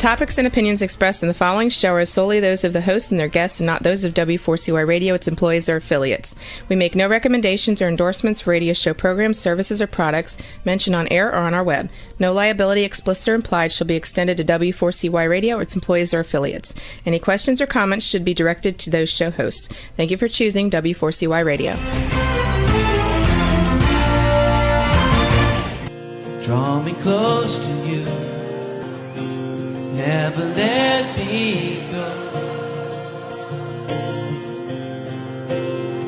topics and opinions expressed in the following show are solely those of the host and their guests and not those of W4CY Radio, its employees, or affiliates. We make no recommendations or endorsements for radio show programs, services, or products mentioned on air or on our web. No liability, explicit or implied, shall be extended to W4CY Radio or its employees or affiliates. Any questions or comments should be directed to those show hosts. Thank you for choosing W4CY Radio. Draw me close to you, never let me go,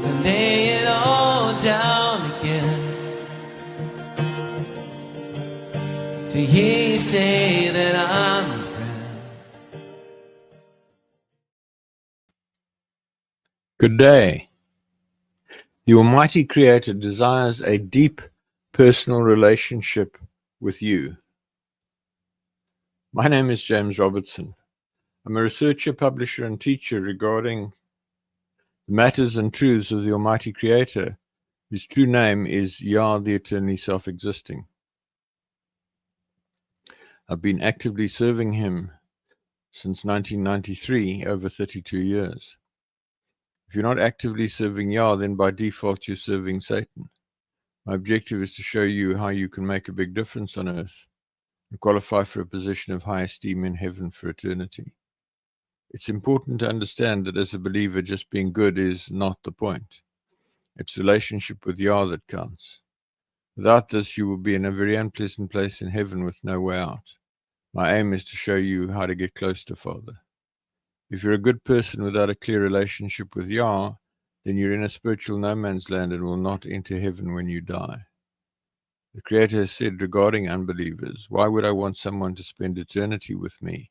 and lay it all down again, to hear you say that I'm a friend. Good day. The Almighty Creator desires a deep personal relationship with you. My name is James Robertson. I'm a researcher, publisher, and teacher regarding the matters and truths of the Almighty Creator, whose true name is Yah, the eternally self-existing. I've been actively serving Him since 1993, over 32 years. If you're not actively serving Yah, then by default you're serving Satan. My objective is to show you how you can make a big difference on earth and qualify for a position of high esteem in heaven for eternity. It's important to understand that as a believer, just being good is not the point. It's relationship with Yah that counts. Without this, you will be in a very unpleasant place in heaven with no way out. My aim is to show you how to get close to Father. If you're a good person without a clear relationship with Yah, then you're in a spiritual no man's land and will not enter heaven when you die. The Creator has said regarding unbelievers, why would I want someone to spend eternity with me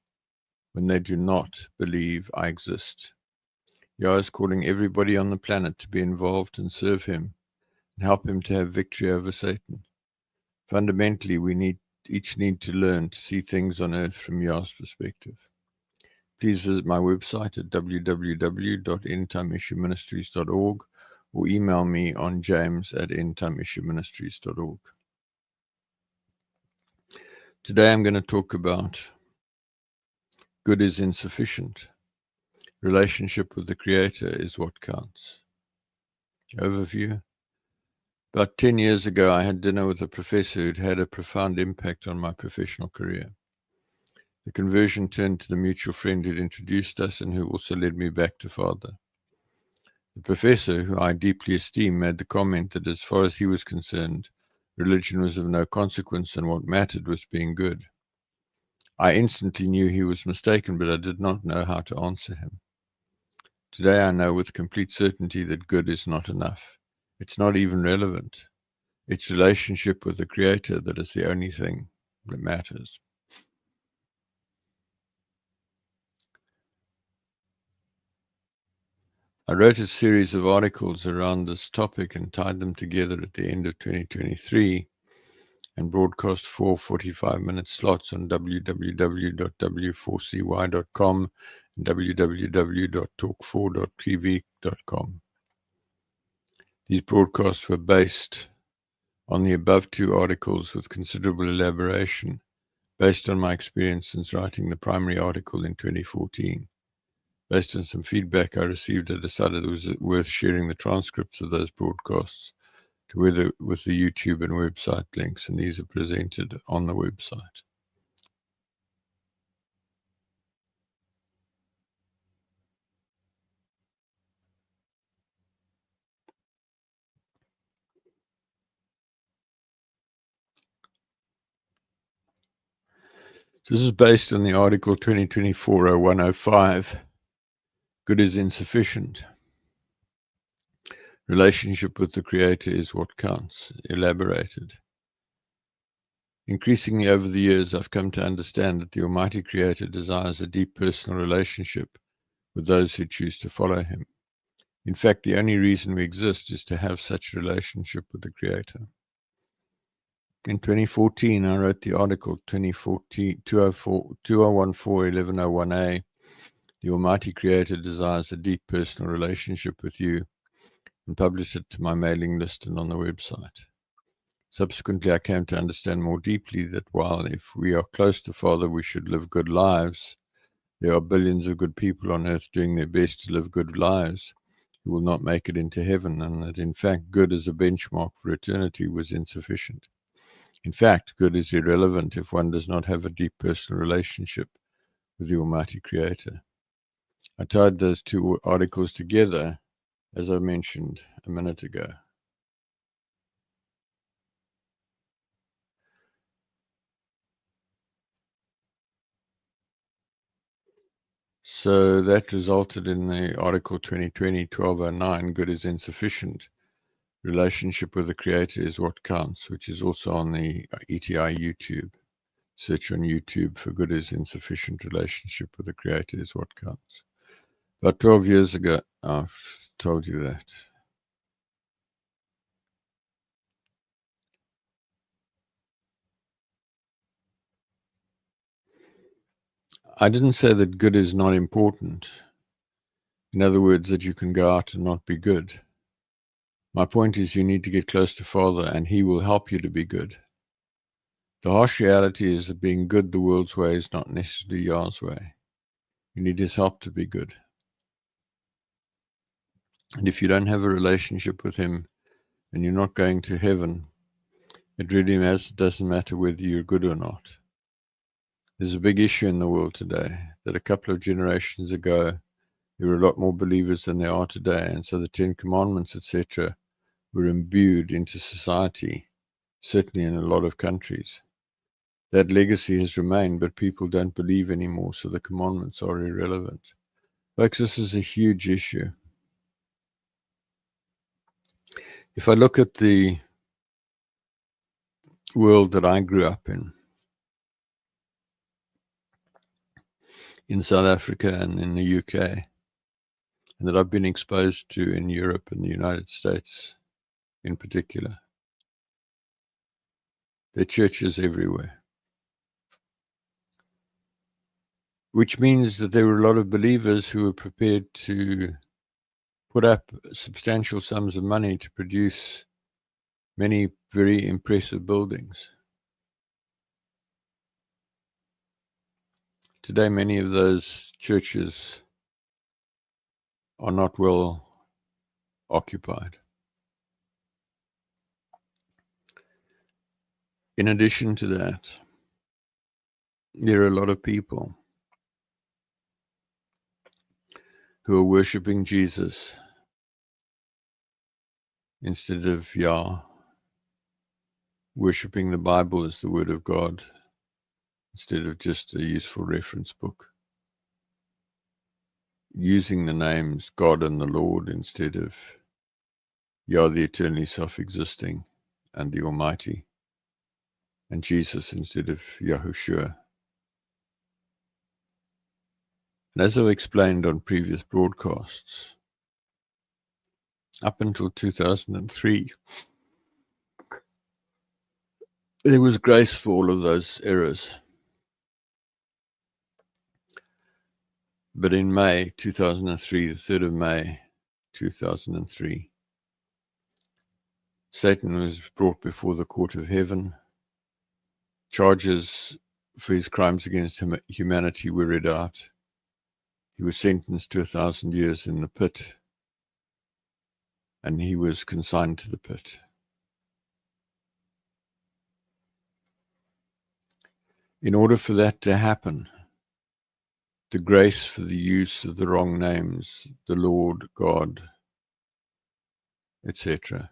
when they do not believe I exist? Yah is calling everybody on the planet to be involved and serve Him and help Him to have victory over Satan. Fundamentally, we each need to learn to see things on earth from Yah's perspective. Please visit my website at www.endtimeissueministries.org or email me on james@endtimeissueministries.org. Today I'm going to talk about good is insufficient. Relationship with the Creator is what counts. Overview. About 10 years ago, I had dinner with a professor who'd had a profound impact on my professional career. The conversion turned to the mutual friend who'd introduced us and who also led me back to Father. The professor, who I deeply esteem, made the comment that as far as he was concerned, religion was of no consequence and what mattered was being good. I instantly knew he was mistaken, but I did not know how to answer him. Today I know with complete certainty that good is not enough. It's not even relevant. It's relationship with the Creator that is the only thing that matters. I wrote a series of articles around this topic and tied them together at the end of 2023 and broadcast 4 45-minute slots on www.w4cy.com and www.talk4.tv.com. These broadcasts were based on the above two articles with considerable elaboration, based on my experience since writing the primary article in 2014. Based on some feedback I received, I decided it was worth sharing the transcripts of those broadcasts with the YouTube and website links, and these are presented on the website. This is based on the article 2024-0105. Good is insufficient. Relationship with the Creator is what counts. Elaborated. Increasingly over the years, I've come to understand that the Almighty Creator desires a deep personal relationship with those who choose to follow Him. In fact, the only reason we exist is to have such a relationship with the Creator. In 2014, I wrote the article 2014-1101A, The Almighty Creator Desires a Deep Personal Relationship with You, and published it to my mailing list and on the website. Subsequently, I came to understand more deeply that while if we are close to Father, we should live good lives, there are billions of good people on earth doing their best to live good lives who will not make it into heaven, and that in fact good as a benchmark for eternity was insufficient. In fact, good is irrelevant if one does not have a deep personal relationship with the Almighty Creator. I tied those two articles together, as I mentioned a minute ago. So that resulted in the Article 2020-1209, good is insufficient. Relationship with the Creator is what counts, which is also on the ETI YouTube. Search on YouTube for good is insufficient. Relationship with the Creator is what counts. About 12 years ago, I've told you that. I didn't say that good is not important. In other words, that you can go out and not be good. My point is you need to get close to Father and He will help you to be good. The harsh reality is that being good the world's way is not necessarily Yah's way. You need His help to be good. And if you don't have a relationship with Him and you're not going to heaven, it really doesn't matter whether you're good or not. There's a big issue in the world today that a couple of generations ago, there were a lot more believers than there are today. And so the 10 Commandments, etc., were imbued into society, certainly in a lot of countries. That legacy has remained, but people don't believe anymore, so the commandments are irrelevant. Folks, this is a huge issue. If I look at the world that I grew up in South Africa and in the UK, and that I've been exposed to in Europe and the United States in particular, there are churches everywhere. Which means that there were a lot of believers who were prepared to put up substantial sums of money to produce many very impressive buildings. Today, many of those churches are not well occupied. In addition to that, there are a lot of people who are worshipping Jesus instead of Yah, worshipping the Bible as the Word of God instead of just a useful reference book, using the names God and the Lord instead of Yah, the eternally self-existing and the Almighty, and Jesus instead of Yahushua. And as I've explained on previous broadcasts, up until 2003, there was grace for all of those errors. But in May 2003, the 3rd of May 2003, Satan was brought before the court of heaven. Charges for his crimes against humanity were read out. He was sentenced to 1,000 years in the pit, and he was consigned to the pit. In order for that to happen, the grace for the use of the wrong names, the Lord, God, etc.,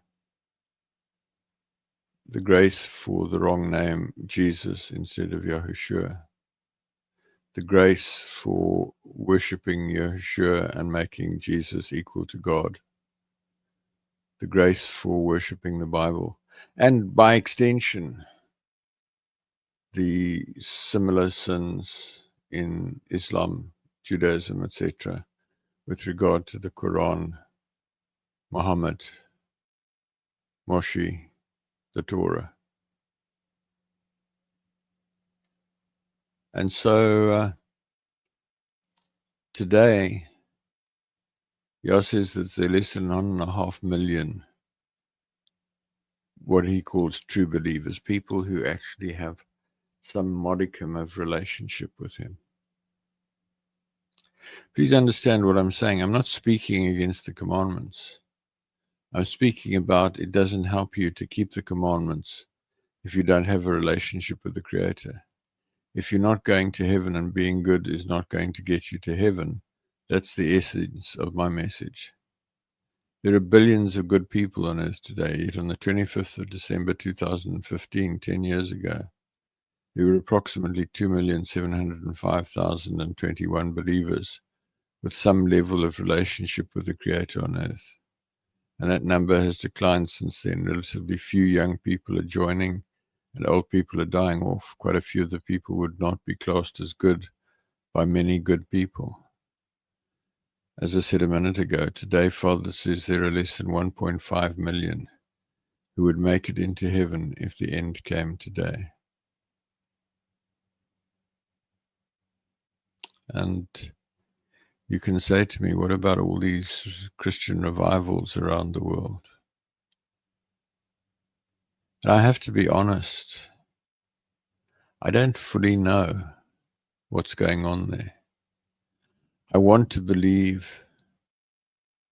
the grace for the wrong name, Jesus, instead of Yahushua, the grace for worshipping Yahushua and making Jesus equal to God, the grace for worshipping the Bible, and by extension, the similar sins in Islam, Judaism, etc., with regard to the Quran, Muhammad, Moshe, the Torah. And so today, Yah says that there are less than 1.5 million what he calls true believers, people who actually have some modicum of relationship with him. Please understand what I'm saying. I'm not speaking against the commandments. I'm speaking about it doesn't help you to keep the commandments if you don't have a relationship with the Creator. If you're not going to heaven and being good is not going to get you to heaven, that's the essence of my message. There are billions of good people on earth today, yet on the 25th of December 2015, 10 years ago, there were approximately 2,705,021 believers with some level of relationship with the Creator on earth. And that number has declined since then. Relatively few young people are joining, and old people are dying off. Quite a few of the people would not be classed as good by many good people. As I said a minute ago, today Father says there are less than 1.5 million who would make it into heaven if the end came today. And you can say to me, what about all these Christian revivals around the world? And I have to be honest, I don't fully know what's going on there. I want to believe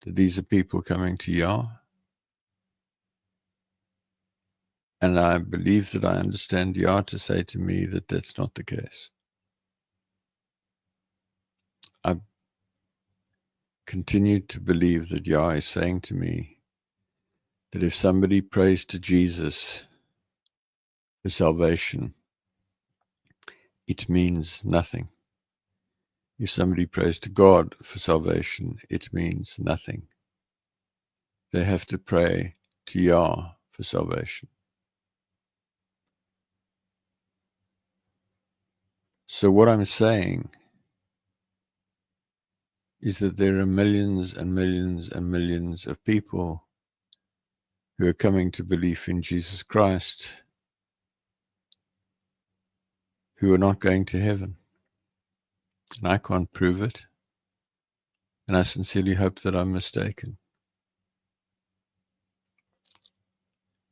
that these are people coming to Yah, and I believe that I understand Yah to say to me that that's not the case. I continue to believe that Yah is saying to me that if somebody prays to Jesus for salvation, it means nothing. If somebody prays to God for salvation, it means nothing. They have to pray to Yah for salvation. So what I'm saying is that there are millions and millions and millions of people who are coming to belief in Jesus Christ who are not going to heaven. And I can't prove it. And I sincerely hope that I'm mistaken.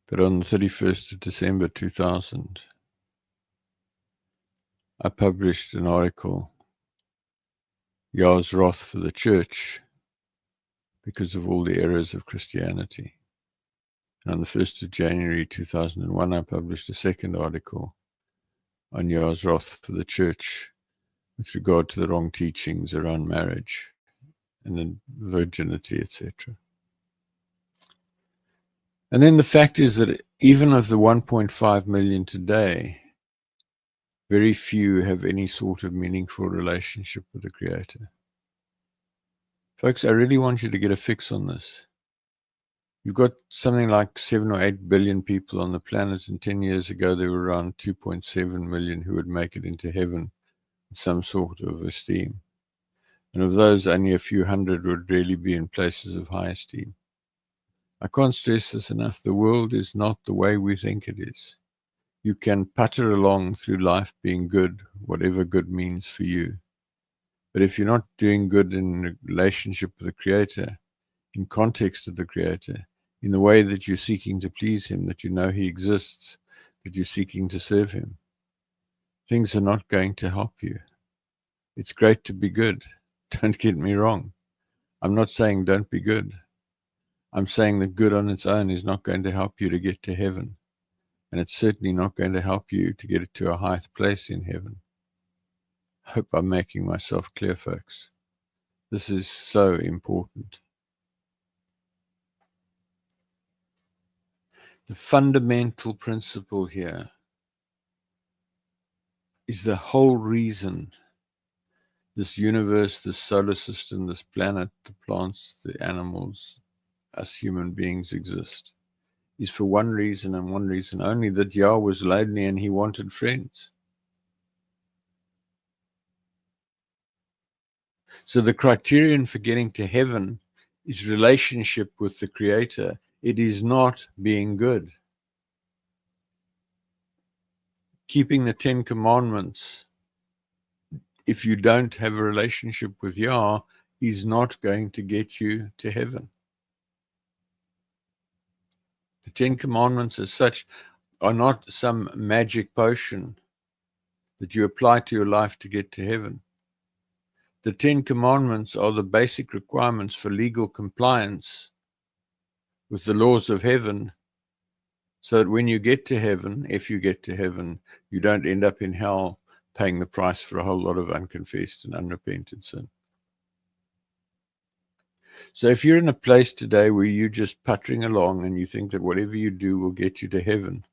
But on the 31st of December 2000, I published an article, Yah's Wrath for the Church, because of all the errors of Christianity. And on the 1st of January 2001, I published a second article on Yah's Wrath for the Church with regard to the wrong teachings around marriage and virginity, etc. And then the fact is that even of the 1.5 million today, very few have any sort of meaningful relationship with the Creator. Folks, I really want you to get a fix on this. You've got something like 7 or 8 billion people on the planet, and 10 years ago there were around 2.7 million who would make it into heaven with some sort of esteem. And of those, only a few hundred would really be in places of high esteem. I can't stress this enough. The world is not the way we think it is. You can putter along through life being good, whatever good means for you. But if you're not doing good in relationship with the Creator, in context of the Creator, in the way that you're seeking to please Him, that you know He exists, that you're seeking to serve Him, things are not going to help you. It's great to be good. Don't get me wrong. I'm not saying don't be good. I'm saying that good on its own is not going to help you to get to heaven. And it's certainly not going to help you to get it to a high place in heaven. I hope I'm making myself clear, folks. This is so important. The fundamental principle here is the whole reason this universe, this solar system, this planet, the plants, the animals, us human beings exist, is for one reason and one reason only, that Yah was lonely and He wanted friends. So the criterion for getting to heaven is relationship with the Creator. It is not being good. Keeping the 10 Commandments, if you don't have a relationship with Yah, is not going to get you to heaven. The 10 Commandments as such are not some magic potion that you apply to your life to get to heaven. The 10 Commandments are the basic requirements for legal compliance with the laws of heaven, so that when you get to heaven, if you get to heaven, you don't end up in hell paying the price for a whole lot of unconfessed and unrepented sin. So if you're in a place today where you're just puttering along and you think that whatever you do will get you to heaven,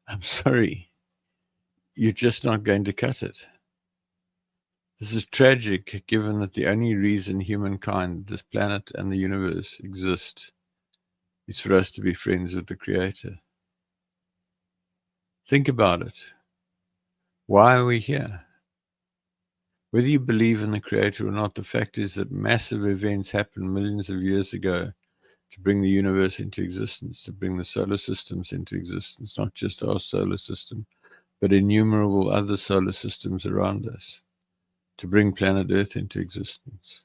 I'm sorry, you're just not going to cut it. This is tragic, given that the only reason humankind, this planet and the universe exist is for us to be friends with the Creator. Think about it. Why are we here? Whether you believe in the Creator or not, the fact is that massive events happened millions of years ago to bring the universe into existence, to bring the solar systems into existence, not just our solar system, but innumerable other solar systems around us, to bring planet Earth into existence.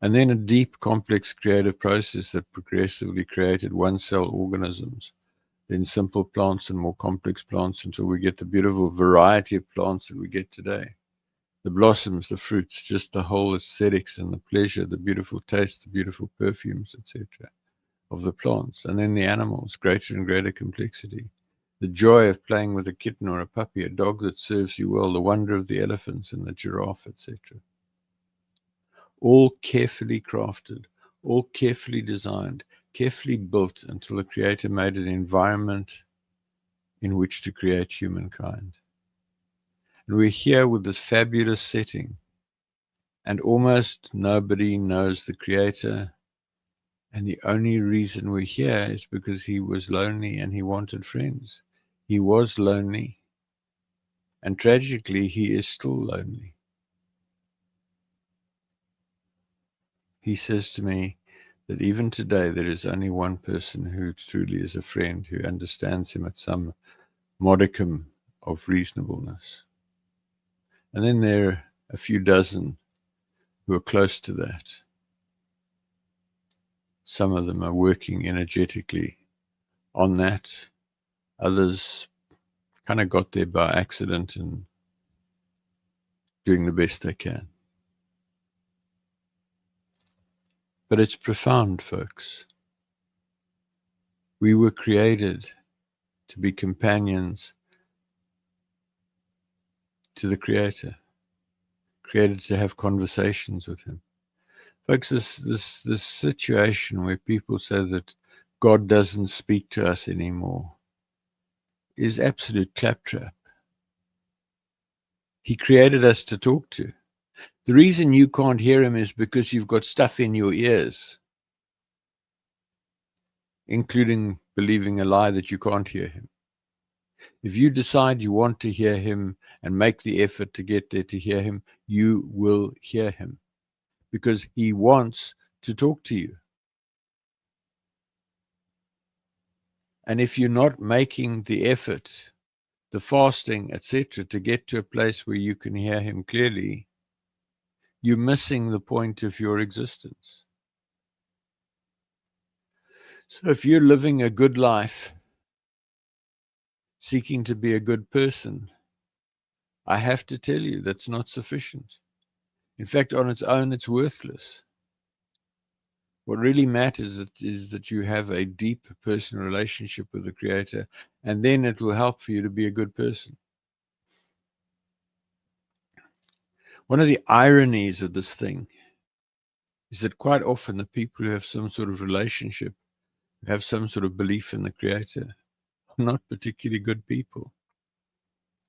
And then a deep, complex creative process that progressively created one-cell organisms, then simple plants and more complex plants until we get the beautiful variety of plants that we get today. The blossoms, the fruits, just the whole aesthetics and the pleasure, the beautiful taste, the beautiful perfumes, etc. of the plants. And then the animals, greater and greater complexity. The joy of playing with a kitten or a puppy, a dog that serves you well, the wonder of the elephants and the giraffe, etc. All carefully crafted, all carefully designed, carefully built until the Creator made an environment in which to create humankind. And we're here with this fabulous setting, and almost nobody knows the Creator. And the only reason we're here is because he was lonely and he wanted friends. He was lonely, and tragically, he is still lonely. He says to me that even today, there is only one person who truly is a friend, who understands him at some modicum of reasonableness. And then there are a few dozen who are close to that. Some of them are working energetically on that. Others kind of got there by accident and doing the best they can. But it's profound, folks. We were created to be companions to the Creator, created to have conversations with him. Folks, this situation where people say that God doesn't speak to us anymore is absolute claptrap. He created us to talk to. The reason you can't hear him is because you've got stuff in your ears, including believing a lie that you can't hear him. If you decide you want to hear him and make the effort to get there to hear him, you will hear him, because he wants to talk to you. And if you're not making the effort, the fasting, etc., to get to a place where you can hear him clearly, you're missing the point of your existence. So if you're living a good life, seeking to be a good person, I have to tell you that's not sufficient. In fact, on its own, it's worthless. What really matters is that you have a deep personal relationship with the Creator, and then it will help for you to be a good person. One of the ironies of this thing is that quite often the people who have some sort of relationship, who have some sort of belief in the Creator, are not particularly good people.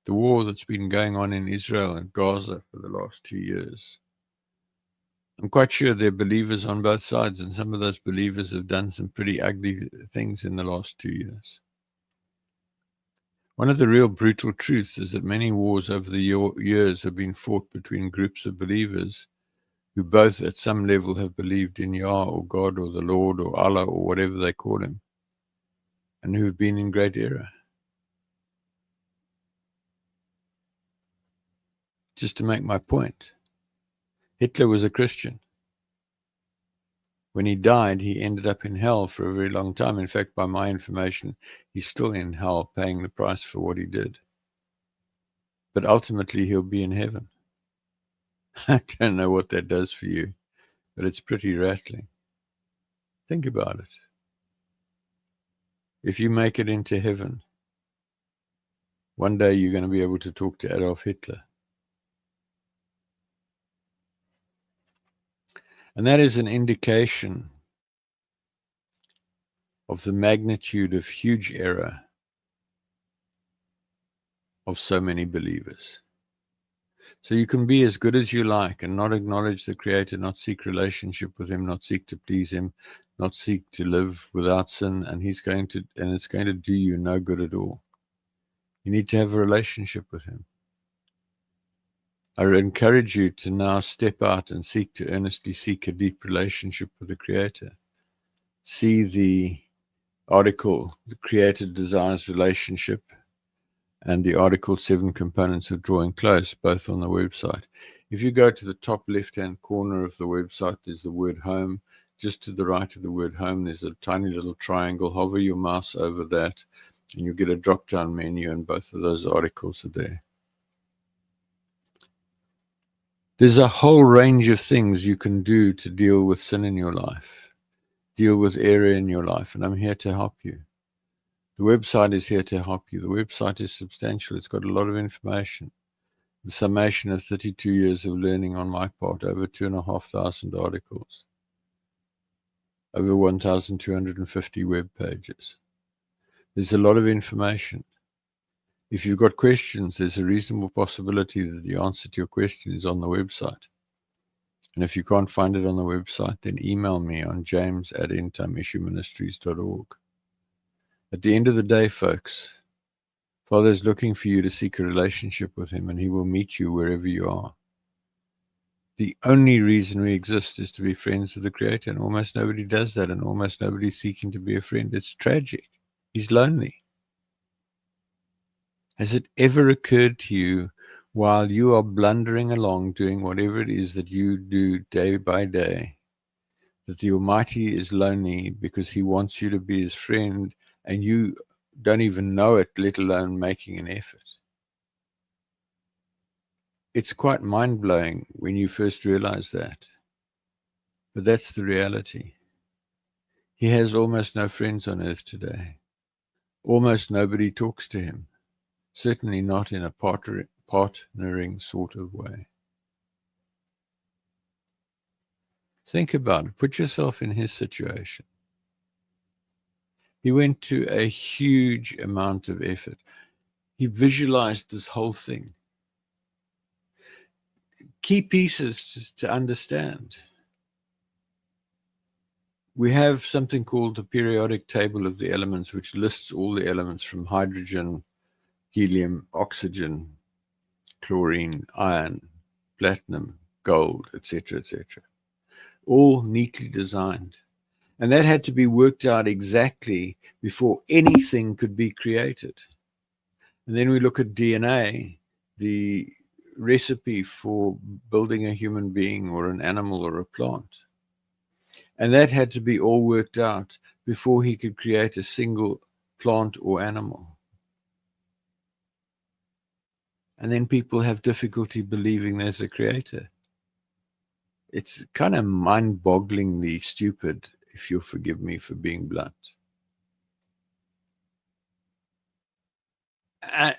The war that's been going on in Israel and Gaza for the last 2 years, I'm quite sure there are believers on both sides, and some of those believers have done some pretty ugly things in the last 2 years. One of the real brutal truths is that many wars over the years have been fought between groups of believers who both at some level have believed in Yah or God or the Lord or Allah or whatever they call him, and who have been in great error. Just to make my point, Hitler was a Christian. When he died, he ended up in hell for a very long time. In fact, by my information, he's still in hell paying the price for what he did. But ultimately, he'll be in heaven. I don't know what that does for you, but it's pretty rattling. Think about it. If you make it into heaven, one day you're going to be able to talk to Adolf Hitler. And that is an indication of the magnitude of huge error of so many believers. So you can be as good as you like and not acknowledge the Creator, not seek relationship with Him, not seek to please Him, not seek to live without sin, and it's going to do you no good at all. You need to have a relationship with Him. I encourage you to now step out and earnestly seek a deep relationship with the Creator. See the article, The Creator Desires Relationship, and the article 7 Components of Drawing Close, both on the website. If you go to the top left-hand corner of the website, there's the word home. Just to the right of the word home, there's a tiny little triangle. Hover your mouse over that, and you get a drop-down menu, and both of those articles are there. There's a whole range of things you can do to deal with sin in your life, deal with error in your life, and I'm here to help you. The website is here to help you. The website is substantial. It's got a lot of information. The summation of 32 years of learning on my part, over 2,500 articles, over 1,250 web pages. There's a lot of information. If you've got questions, there's a reasonable possibility that the answer to your question is on the website. And if you can't find it on the website, then email me on james@endtimeissueministries.org. At the end of the day, folks, Father is looking for you to seek a relationship with Him, and He will meet you wherever you are. The only reason we exist is to be friends with the Creator, and almost nobody does that, and almost nobody's seeking to be a friend. It's tragic. He's lonely. Has it ever occurred to you, while you are blundering along doing whatever it is that you do day by day, that the Almighty is lonely because He wants you to be His friend, and you don't even know it, let alone making an effort? It's quite mind-blowing when you first realize that. But that's the reality. He has almost no friends on earth today. Almost nobody talks to Him. Certainly not in a partnering sort of way. Think about it. Put yourself in His situation. He went to a huge amount of effort. He visualized this whole thing. Key pieces to understand. We have something called the periodic table of the elements, which lists all the elements from hydrogen, helium, oxygen, chlorine, iron, platinum, gold, etc., etc. All neatly designed. And that had to be worked out exactly before anything could be created. And then we look at DNA, the recipe for building a human being or an animal or a plant. And that had to be all worked out before he could create a single plant or animal. And then people have difficulty believing there's a creator. It's kind of mind-bogglingly stupid, if you'll forgive me for being blunt.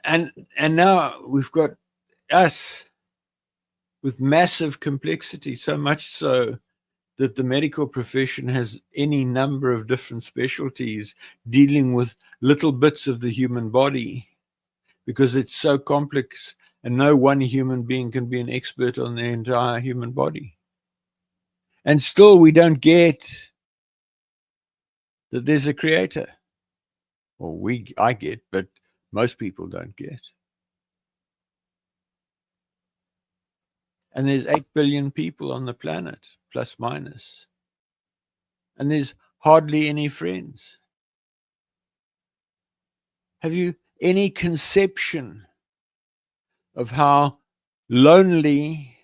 And now we've got us with massive complexity, so much so that the medical profession has any number of different specialties dealing with little bits of the human body, because it's so complex, and no one human being can be an expert on the entire human body. And still we don't get that there's a creator. Well, I get, but most people don't get. And there's 8 billion people on the planet, plus minus. And there's hardly any friends. Have you any conception of how lonely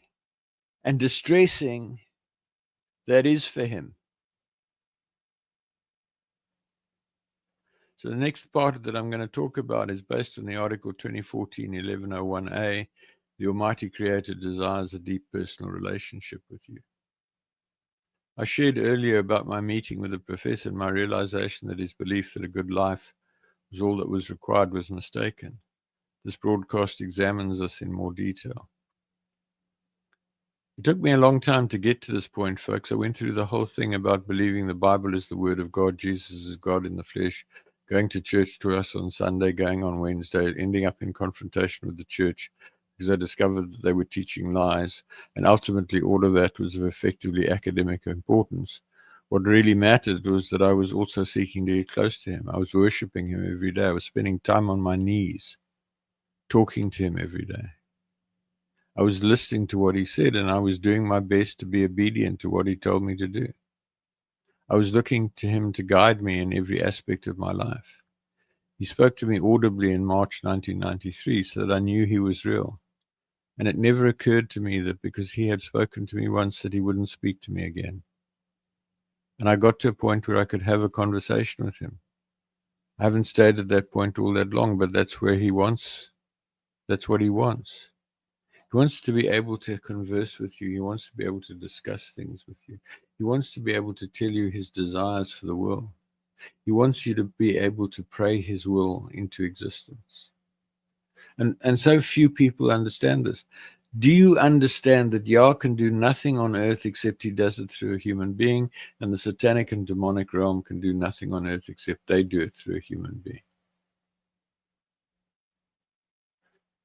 and distressing that is for him? So the next part that I'm going to talk about is based on the article 2014-1101A. The Almighty Creator desires a deep personal relationship with you. I shared earlier about my meeting with the professor and my realization that his belief that a good life was all that was required was mistaken. This broadcast examines this in more detail. It took me a long time to get to this point, folks. I went through the whole thing about believing the Bible is the Word of God, Jesus is God in the flesh, going to church to us on Sunday, going on Wednesday, ending up in confrontation with the church because I discovered that they were teaching lies, and ultimately all of that was of effectively academic importance. What really mattered was that I was also seeking to get close to him. I was worshiping him every day. I was spending time on my knees, talking to him every day. I was listening to what he said, and I was doing my best to be obedient to what he told me to do. I was looking to him to guide me in every aspect of my life. He spoke to me audibly in March 1993 so that I knew he was real. And it never occurred to me that because he had spoken to me once that he wouldn't speak to me again. And I got to a point where I could have a conversation with him. I haven't stayed at that point all that long, but that's what he wants. He wants to be able to converse with you. He wants to be able to discuss things with you. He wants to be able to tell you his desires for the world. He wants you to be able to pray his will into existence. And so few people understand this. Do you understand that Yah can do nothing on earth except he does it through a human being, and the satanic and demonic realm can do nothing on earth except they do it through a human being?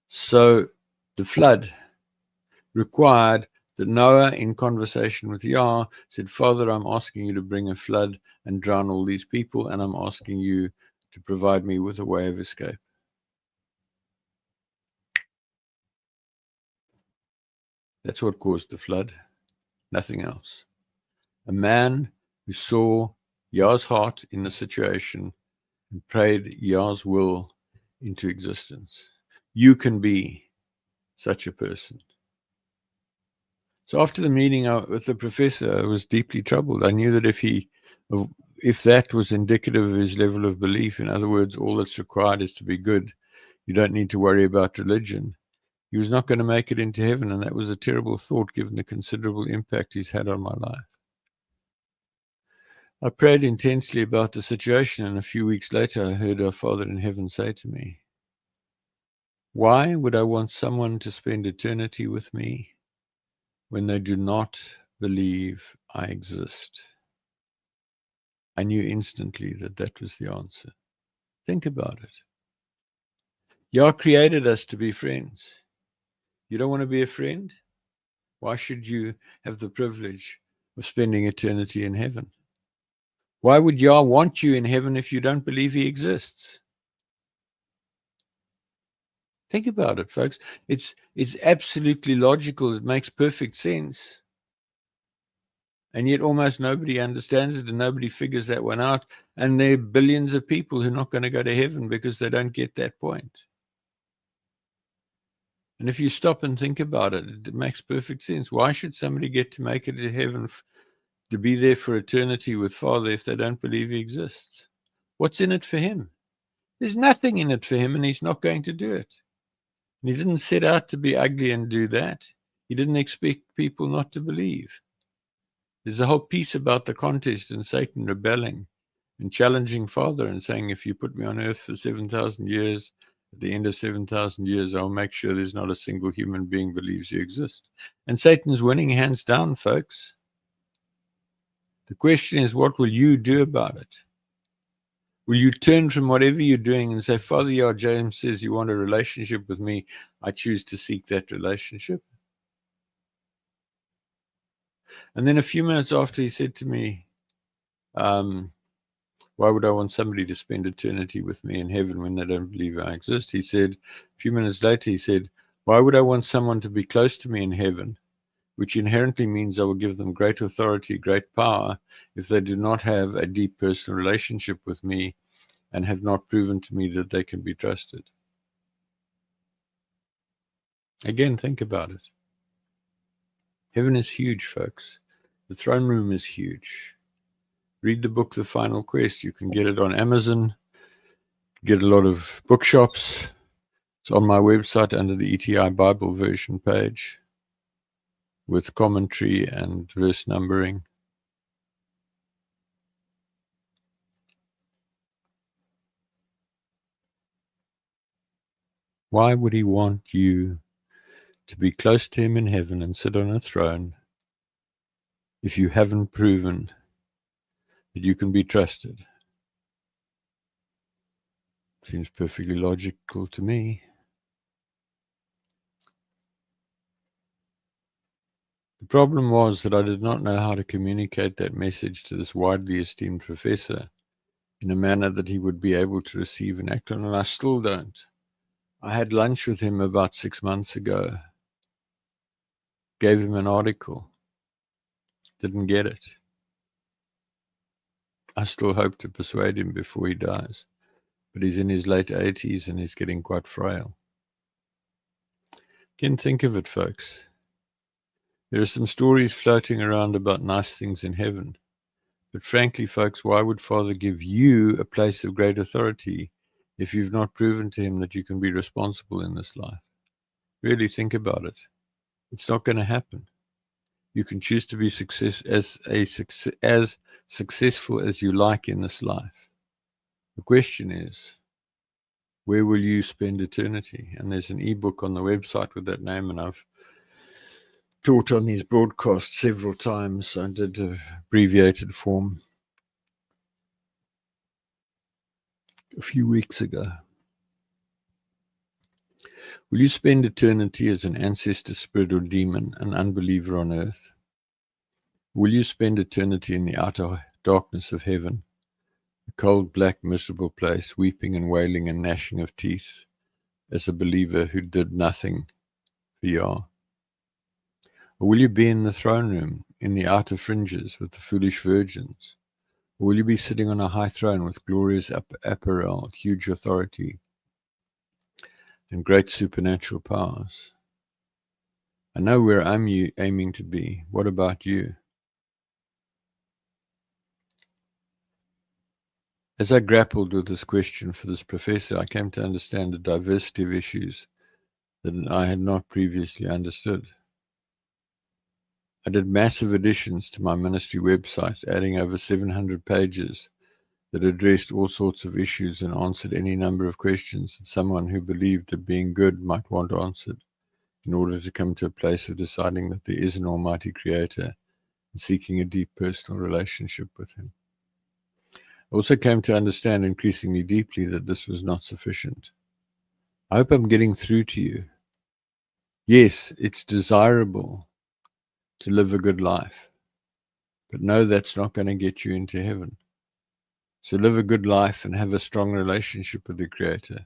So the flood required that Noah, in conversation with Yah, said, Father, I'm asking you to bring a flood and drown all these people, and I'm asking you to provide me with a way of escape. That's what caused the flood, nothing else. A man who saw Yah's heart in the situation and prayed Yah's will into existence. You can be such a person. So after the meeting with the professor, I was deeply troubled. I knew that if that was indicative of his level of belief, in other words, all that's required is to be good, you don't need to worry about religion, he was not going to make it into heaven, and that was a terrible thought given the considerable impact he's had on my life. I prayed intensely about the situation, and a few weeks later I heard our Father in heaven say to me, why would I want someone to spend eternity with me when they do not believe I exist? I knew instantly that that was the answer. Think about it. Yah created us to be friends. You don't want to be a friend? Why should you have the privilege of spending eternity in heaven? Why would Yah want you in heaven if you don't believe he exists? Think about it, folks. It's absolutely logical. It makes perfect sense. And yet almost nobody understands it and nobody figures that one out. And there are billions of people who are not going to go to heaven because they don't get that point. And if you stop and think about it, it makes perfect sense. Why should somebody get to make it to heaven to be there for eternity with Father if they don't believe he exists? What's in it for him? There's nothing in it for him, and he's not going to do it. And he didn't set out to be ugly and do that. He didn't expect people not to believe. There's a whole piece about the contest and Satan rebelling and challenging Father and saying, if you put me on earth for 7,000 years, at the end of 7,000 years, I'll make sure there's not a single human being believes you exist. And Satan's winning hands down, folks. The question is, what will you do about it? Will you turn from whatever you're doing and say, Father Yah, James says you want a relationship with me. I choose to seek that relationship. And then a few minutes after he said to me, why would I want somebody to spend eternity with me in heaven when they don't believe I exist? He said, a few minutes later, he said, why would I want someone to be close to me in heaven, which inherently means I will give them great authority, great power, if they do not have a deep personal relationship with me and have not proven to me that they can be trusted? Again, think about it. Heaven is huge, folks. The throne room is huge. Read the book, The Final Quest. You can get it on Amazon. get a lot of bookshops. It's on my website under the ETI Bible version page with commentary and verse numbering. Why would he want you to be close to him in heaven and sit on a throne if you haven't proven that you can be trusted? Seems perfectly logical to me. The problem was that I did not know how to communicate that message to this widely esteemed professor in a manner that he would be able to receive and act on, and I still don't. I had lunch with him about 6 months ago, gave him an article, didn't get it. I still hope to persuade him before he dies, but he's in his late 80s and he's getting quite frail. Again, think of it, folks. There are some stories floating around about nice things in heaven. But frankly, folks, why would Father give you a place of great authority if you've not proven to him that you can be responsible in this life? Really think about it. It's not going to happen. You can choose to be as successful as you like in this life. The question is, where will you spend eternity? And there's an ebook on the website with that name, and I've taught on these broadcasts several times. I did an abbreviated form a few weeks ago. Will you spend eternity as an ancestor spirit or demon, an unbeliever on earth? Will you spend eternity in the outer darkness of heaven, a cold, black, miserable place, weeping and wailing and gnashing of teeth, as a believer who did nothing for Yah? Or will you be in the throne room, in the outer fringes with the foolish virgins? Or will you be sitting on a high throne with glorious apparel, huge authority, and great supernatural powers? I know where I'm aiming to be. What about you? As I grappled with this question for this professor, I came to understand a diversity of issues that I had not previously understood. I did massive additions to my ministry website, adding over 700 pages that addressed all sorts of issues and answered any number of questions that someone who believed that being good might want answered in order to come to a place of deciding that there is an almighty creator and seeking a deep personal relationship with him. I also came to understand increasingly deeply that this was not sufficient. I hope I'm getting through to you. Yes, it's desirable to live a good life, but no, that's not going to get you into heaven. So live a good life and have a strong relationship with the Creator.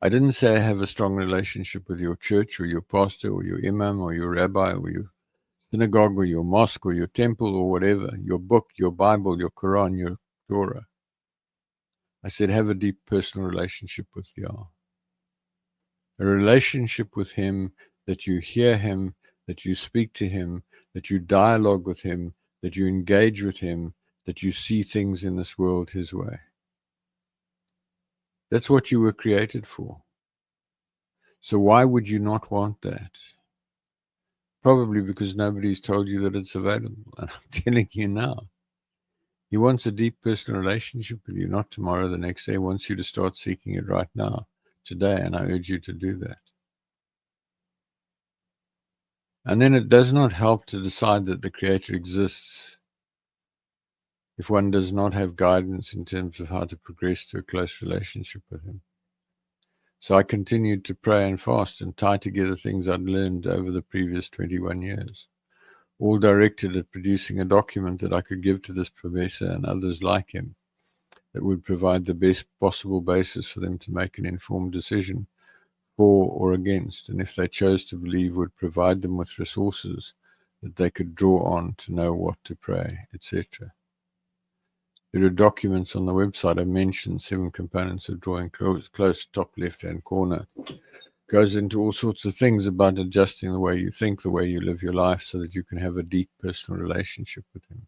I didn't say have a strong relationship with your church or your pastor or your imam or your rabbi or your synagogue or your mosque or your temple or whatever, your book, your Bible, your Quran, your Torah. I said have a deep personal relationship with Yah. A relationship with Him that you hear Him, that you speak to Him, that you dialogue with Him, that you engage with Him, that you see things in this world His way. That's what you were created for. So why would you not want that? Probably because nobody's told you that it's available. And I'm telling you now. He wants a deep personal relationship with you, not tomorrow, the next day. He wants you to start seeking it right now, today, and I urge you to do that. And then it does not help to decide that the Creator exists if one does not have guidance in terms of how to progress to a close relationship with Him. So I continued to pray and fast and tie together things I'd learned over the previous 21 years, all directed at producing a document that I could give to this professor and others like him that would provide the best possible basis for them to make an informed decision for or against, and if they chose to believe, would provide them with resources that they could draw on to know what to pray, etc. There are documents on the website. I mentioned 7 components of drawing close, top left-hand corner. Goes into all sorts of things about adjusting the way you think, the way you live your life, so that you can have a deep personal relationship with Him.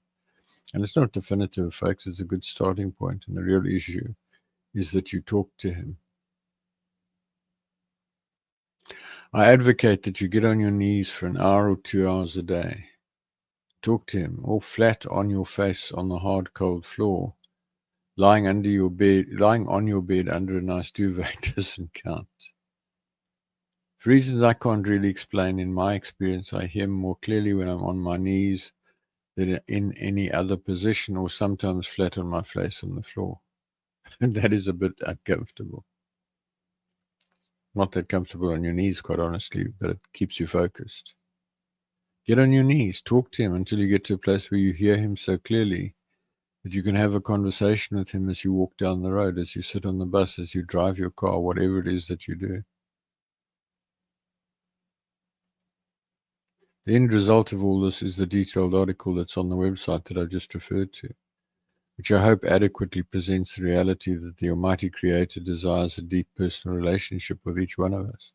And it's not definitive, folks. It's a good starting point. And the real issue is that you talk to him. I advocate that you get on your knees for an hour or 2 hours a day. Talk to him, all flat on your face on the hard, cold floor, lying on your bed under a nice duvet doesn't count. For reasons I can't really explain, in my experience, I hear more clearly when I'm on my knees than in any other position, or sometimes flat on my face on the floor. And that is a bit uncomfortable. Not that comfortable on your knees, quite honestly, but it keeps you focused. Get on your knees, talk to him until you get to a place where you hear him so clearly that you can have a conversation with him as you walk down the road, as you sit on the bus, as you drive your car, whatever it is that you do. The end result of all this is the detailed article that's on the website that I just referred to, which I hope adequately presents the reality that the Almighty Creator desires a deep personal relationship with each one of us.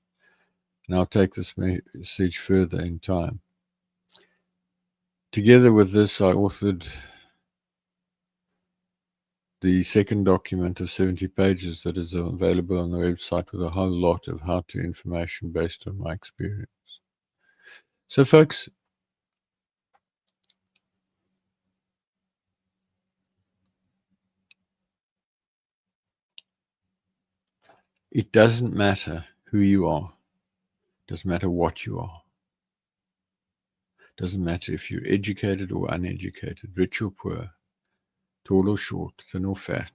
And I'll take this message further in time. Together with this, I authored the second document of 70 pages that is available on the website with a whole lot of how-to information based on my experience. So, folks, it doesn't matter who you are. It doesn't matter what you are. It doesn't matter if you're educated or uneducated, rich or poor, tall or short, thin or fat,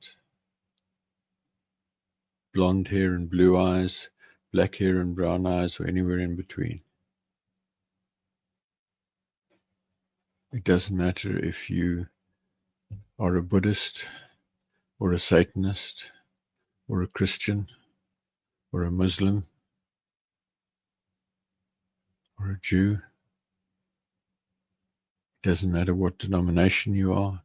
blonde hair and blue eyes, black hair and brown eyes, or anywhere in between. It doesn't matter if you are a Buddhist or a Satanist or a Christian or a Muslim or a Jew. It doesn't matter what denomination you are.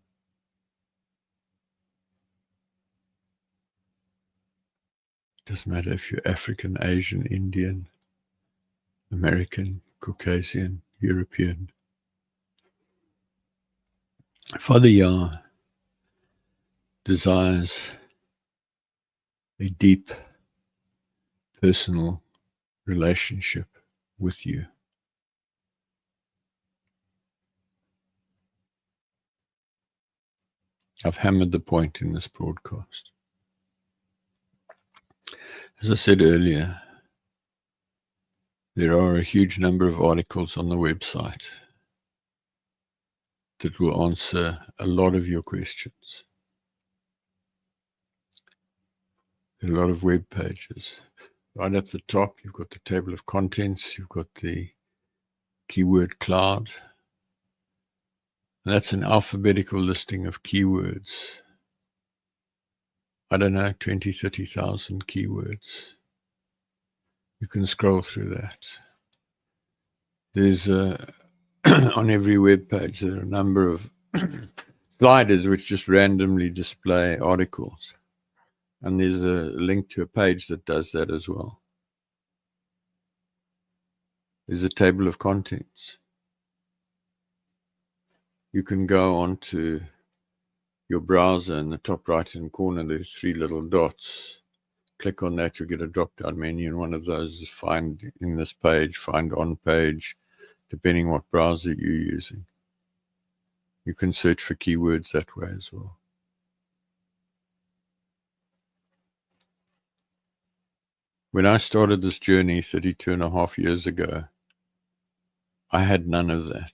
It doesn't matter if you're African, Asian, Indian, American, Caucasian, European. Father Yah desires a deep personal relationship with you. I've hammered the point in this broadcast. As I said earlier, there are a huge number of articles on the website that will answer a lot of your questions. There are a lot of web pages. Right at the top, you've got the table of contents, you've got the keyword cloud. And that's an alphabetical listing of keywords. I don't know, 20, 30,000 keywords. You can scroll through that. There's on every web page, there are a number of sliders which just randomly display articles. And there's a link to a page that does that as well. There's a table of contents. You can go onto your browser in the top right-hand corner. There's 3 little dots. Click on that, you'll get a drop-down menu, and one of those is find in this page, find on page, depending what browser you're using. You can search for keywords that way as well. When I started this journey 32 and a half years ago, I had none of that.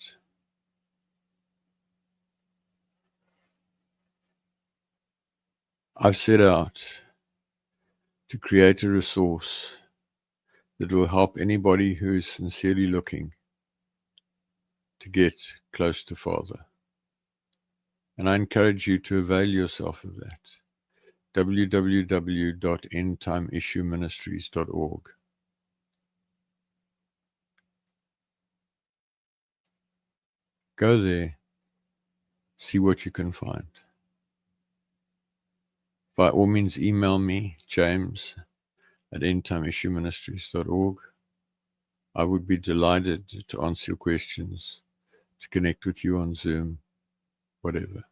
I've set out to create a resource that will help anybody who is sincerely looking to get close to Father. And I encourage you to avail yourself of that. www.endtimeissueministries.org. Go there, see what you can find. By all means, email me, james@endtimeissueministries.org. I would be delighted to answer your questions, to connect with you on Zoom, whatever.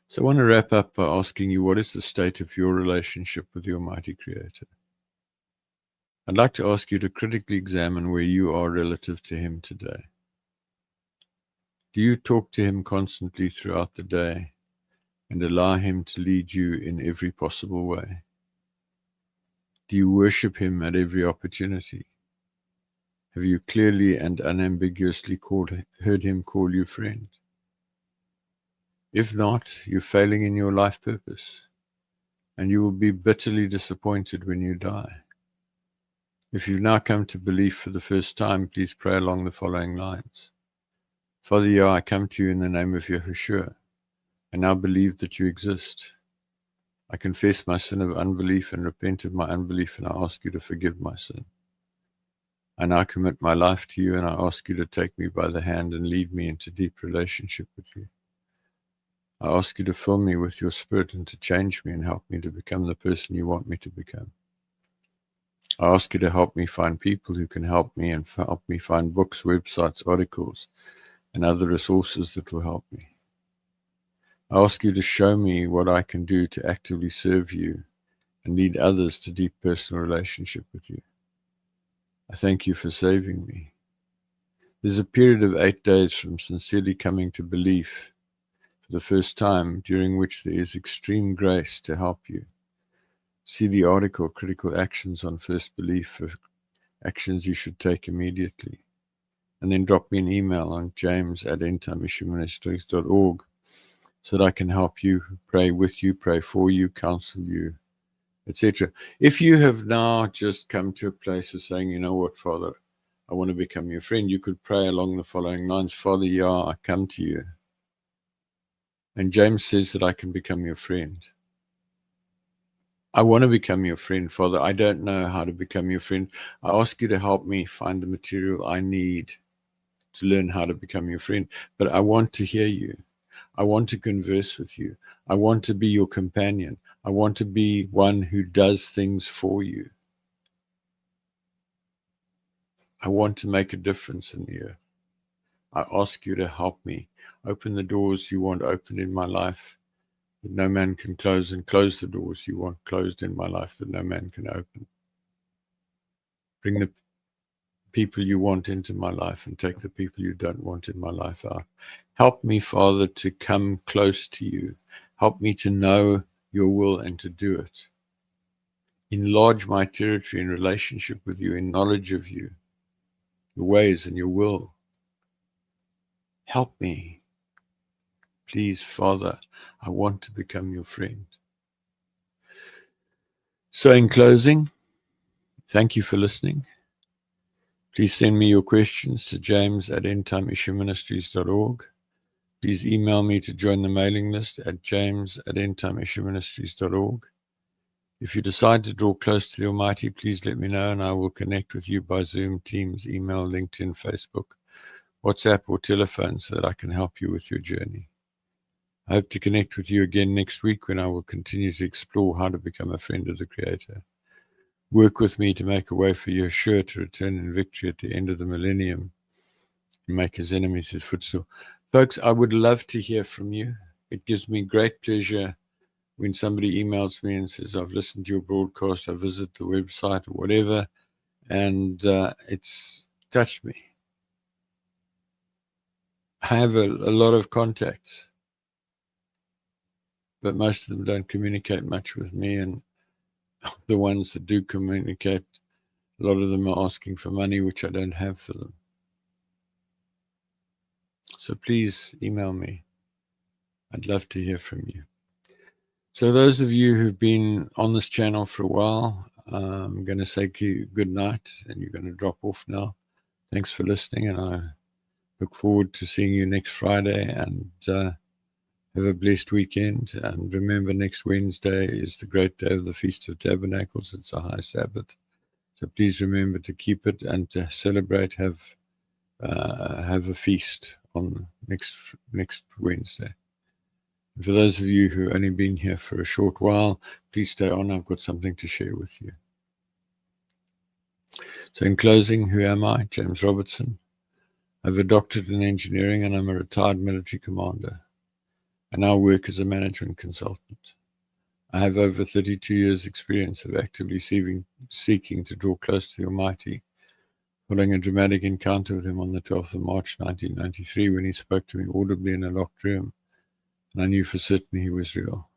So I want to wrap up by asking you, what is the state of your relationship with your mighty Creator? I'd like to ask you to critically examine where you are relative to Him today. Do you talk to Him constantly throughout the day and allow Him to lead you in every possible way? Do you worship Him at every opportunity? Have you clearly and unambiguously heard Him call you friend? If not, you're failing in your life purpose, and you will be bitterly disappointed when you die. If you've now come to belief for the first time, please pray along the following lines. Father Yah, I come to you in the name of Yahushua. I now believe that you exist. I confess my sin of unbelief and repent of my unbelief, and I ask you to forgive my sin. I now commit my life to you, and I ask you to take me by the hand and lead me into deep relationship with you. I ask you to fill me with your Spirit and to change me and help me to become the person you want me to become. I ask you to help me find people who can help me and help me find books, websites, articles, and other resources that will help me. I ask you to show me what I can do to actively serve you and lead others to deep personal relationship with you. I thank you for saving me. There's a period of 8 days from sincerely coming to belief for the first time, during which there is extreme grace to help you. See the article, Critical Actions on First Belief, for actions you should take immediately. And then drop me an email on james@endtimeissueministries.org so that I can help you, pray with you, pray for you, counsel you, etc. If you have now just come to a place of saying, you know what, Father, I want to become your friend, you could pray along the following lines. Father Yah, I come to you. And James says that I can become your friend. I want to become your friend, Father. I don't know how to become your friend. I ask you to help me find the material I need to learn how to become your friend. But I want to hear you. I want to converse with you. I want to be your companion. I want to be one who does things for you. I want to make a difference in the earth. I ask you to help me. Open the doors you want open in my life that no man can close, and close the doors you want closed in my life that no man can open. Bring the people you want into my life and take the people you don't want in my life out. Help me, Father, to come close to you. Help me to know your will and to do it. Enlarge my territory in relationship with you, in knowledge of you, your ways and your will. Help me. Please, Father, I want to become your friend. So in closing, thank you for listening. Please send me your questions to james@endtimeissueministries.org. Please email me to join the mailing list at james@endtimeissueministries.org. If you decide to draw close to the Almighty, please let me know and I will connect with you by Zoom, Teams, email, LinkedIn, Facebook, WhatsApp, or telephone so that I can help you with your journey. I hope to connect with you again next week when I will continue to explore how to become a friend of the Creator. Work with me to make a way for Yeshua to return in victory at the end of the millennium and make his enemies his footstool. Folks, I would love to hear from you. It gives me great pleasure when somebody emails me and says, I've listened to your broadcast, I visit the website or whatever, and it's touched me. I have a lot of contacts, but most of them don't communicate much with me, and the ones that do communicate, a lot of them are asking for money, which I don't have for them. So please email me. I'd love to hear from you. So those of you who've been on this channel for a while, I'm going to say good night, and you're going to drop off now. Thanks for listening, and I look forward to seeing you next Friday, and have a blessed weekend. And remember, next Wednesday is the great day of the Feast of Tabernacles. It's a high Sabbath. So please remember to keep it and to celebrate, have a feast on next Wednesday. And for those of you who have only been here for a short while, please stay on. I've got something to share with you. So in closing, who am I? James Robertson. I have a doctorate in engineering and I'm a retired military commander. I and now work as a management consultant. I have over 32 years' experience of actively seeking to draw close to the Almighty, following a dramatic encounter with him on the 12th of March 1993 when he spoke to me audibly in a locked room, and I knew for certain he was real.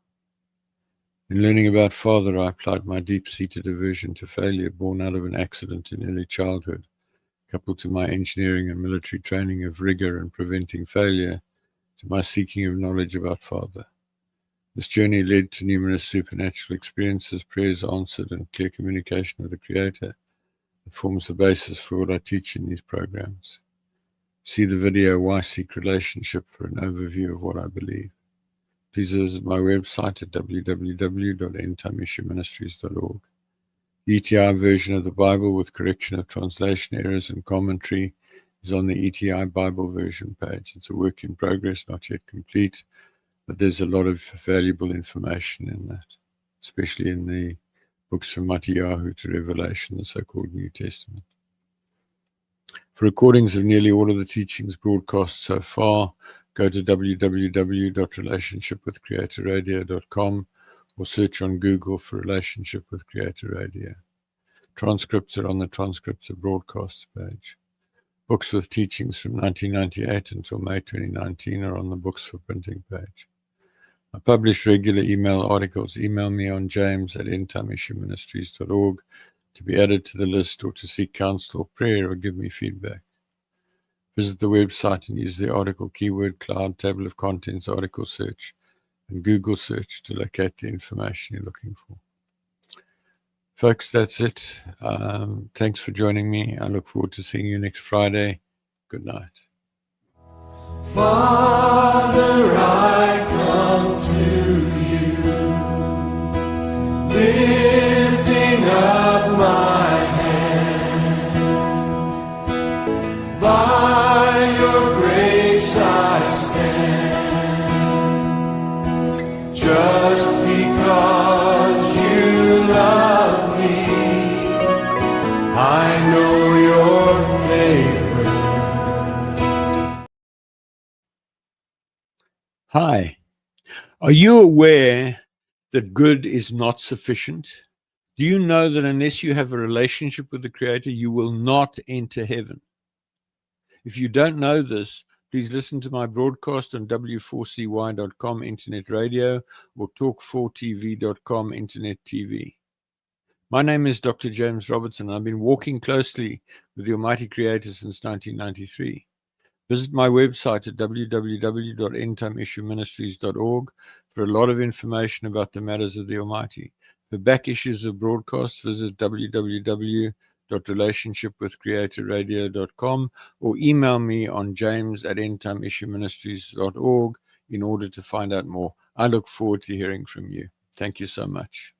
In learning about Father, I applied my deep-seated aversion to failure born out of an accident in early childhood, coupled to my engineering and military training of rigor and preventing failure, to my seeking of knowledge about Father. This journey led to numerous supernatural experiences, prayers answered, and clear communication with the Creator that forms the basis for what I teach in these programs. See the video Why Seek Relationship for an overview of what I believe. Please visit my website at www.endtimeissueministries.org. The ETI version of the Bible with correction of translation errors and commentary is on the ETI Bible version page. It's a work in progress, not yet complete, but there's a lot of valuable information in that, especially in the books from Matthew to Revelation, the so-called New Testament. For recordings of nearly all of the teachings broadcast so far, go to www.relationshipwithcreatorradio.com or search on Google for Relationship with Creator Radio. Transcripts are on the Transcripts of Broadcasts page. Books with teachings from 1998 until May 2019 are on the Books for Printing page. I publish regular email articles. Email me on james@endtimeissueministries.org to be added to the list or to seek counsel or prayer or give me feedback. Visit the website and use the article keyword cloud, table of contents, article search, and Google search to locate the information you're looking for. Folks, that's it. Thanks for joining me. I look forward to seeing you next Friday. Good night. Father, I come to you, lifting up my hands. By your grace I stand, just because you love me. I know your favor. Hi. Are you aware that good is not sufficient? Do you know that unless you have a relationship with the Creator, you will not enter heaven? If you don't know this, please listen to my broadcast on w4cy.com internet radio or talk4tv.com internet TV. My name is Dr. James Robertson. I've been walking closely with the Almighty Creator since 1993. Visit my website at www.endtimeissueministries.org for a lot of information about the matters of the Almighty. For back issues of broadcasts, visit www.relationshipwithcreatorradio.com or email me on james@endtimeissueministries.org in order to find out more. I look forward to hearing from you. Thank you so much.